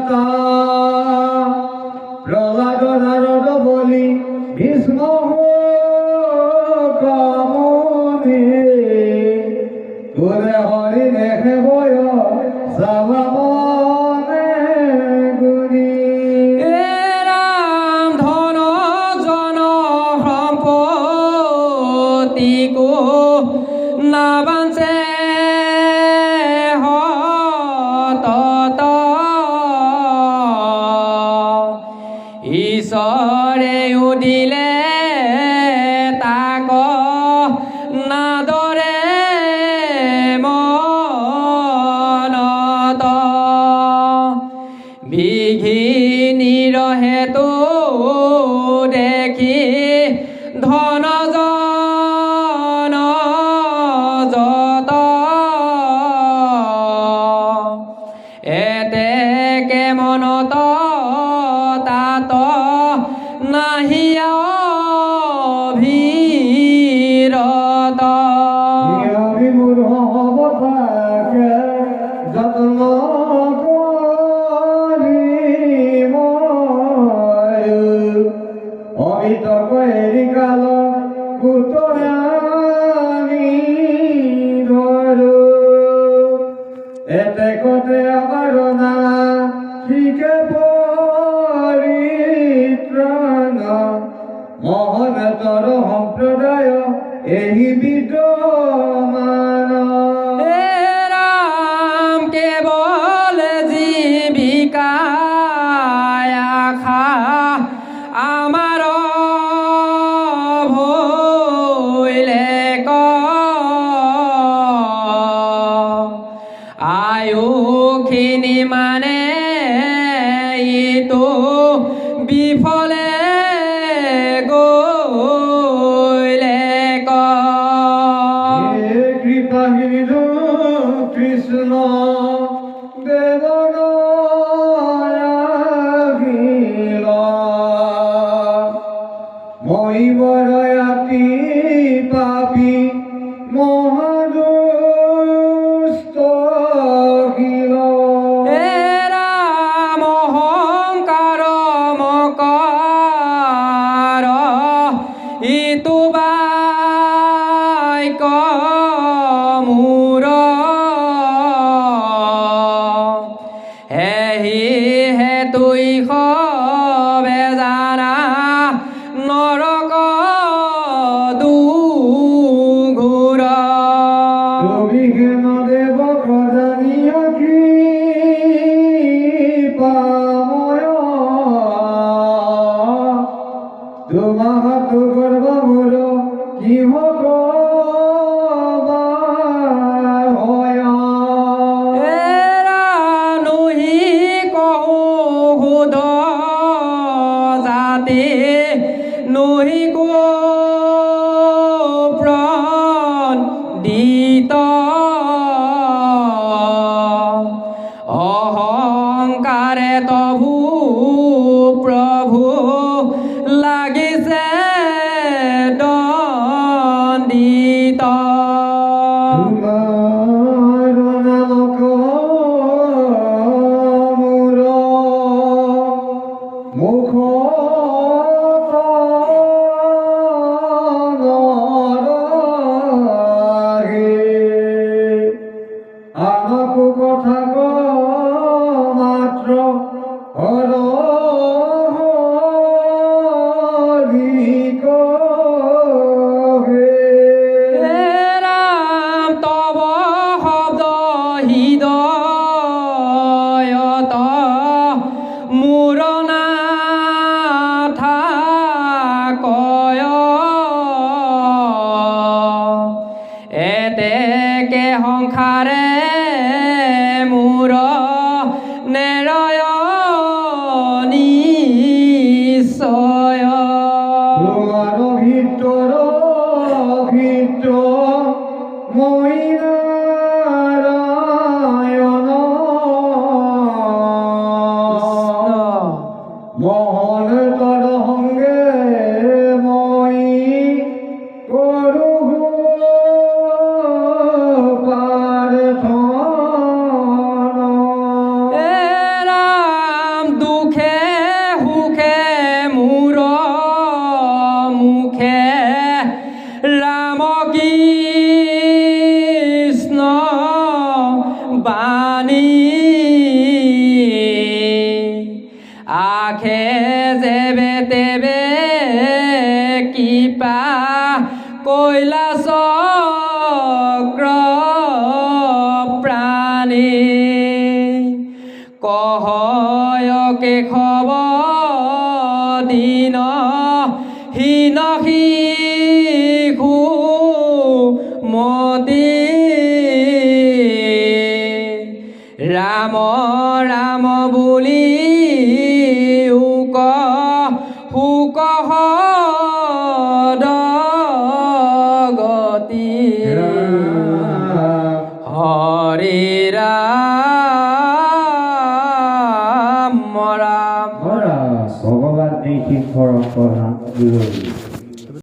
মাতা প্রহ্লাদ নারদ বলি ভীষ্ম কামনি তোরে হরি দেখে বয় সাভাবনে গুণী রাম ধন জন সম্পত্তি কো না বাঞ্চে হত ঈশ্বৰে উদিলে তাক নাদৰে মনত বিঘিনিৰ হেতু দেখি ধন জন যত এতেকে মনত তাত নাহিয়া অভিৰত বিমূঢ় অৱতাকে যত্ন কৰি মই অমিতক এৰি কাল কুতৰানি ধৰো এতেকতে আমাৰ না শিকে পৰিত্ৰাণ মহনতৰ সম্প্ৰদায় এই বিদ্যমান ৰাম কেৱল জীৱিকায় আশা আমাৰ ভৈলে ক আয়ুখিনি মানে ইটো বিফলে গ'লে ক কৃপাহীন কৃষ্ণ দেৱগীল মই বৰয়াতি পাপী মহাদুষ্ট শিল ৰাম অহংকাৰ মকাৰ ইটো বাক্য মূৰ হেহি হেতুই সবে জানা নৰক দুঘোৰ অভিঘ্ন দেৱ প্ৰজানীয় কৃপাময় তোমাহাত গৰ্ব মোৰ কিহ হয় নহি কহু সুধ জাতি নহি কো প্ৰণিত অহংকাৰে তভু প্ৰভু লাগিছে দণ্ডিত তোমাৰ নামক মোৰ মুখ আনকো কথা ক মাত্ৰ ৰাম তব শব্দ হৃদয়ত মোৰ নাথা কয় এতেকে সংসাৰে মোৰ নেৰয় নিশ্চয় তোমাৰ ভিতৰ মই নাৰায়ণ মোহন তৰ সঙ্গে মই কৰু প্ৰাৰ্থনা আখে যেবে তেবে কিপা কৈলাস প্ৰাণী কহয়কে খব দিন হীন শিশু মতি ৰাম ৰাম বুলি উক হুক গতি হৰি ৰাম ৰাম ভগৱান এই শিখৰ পৰা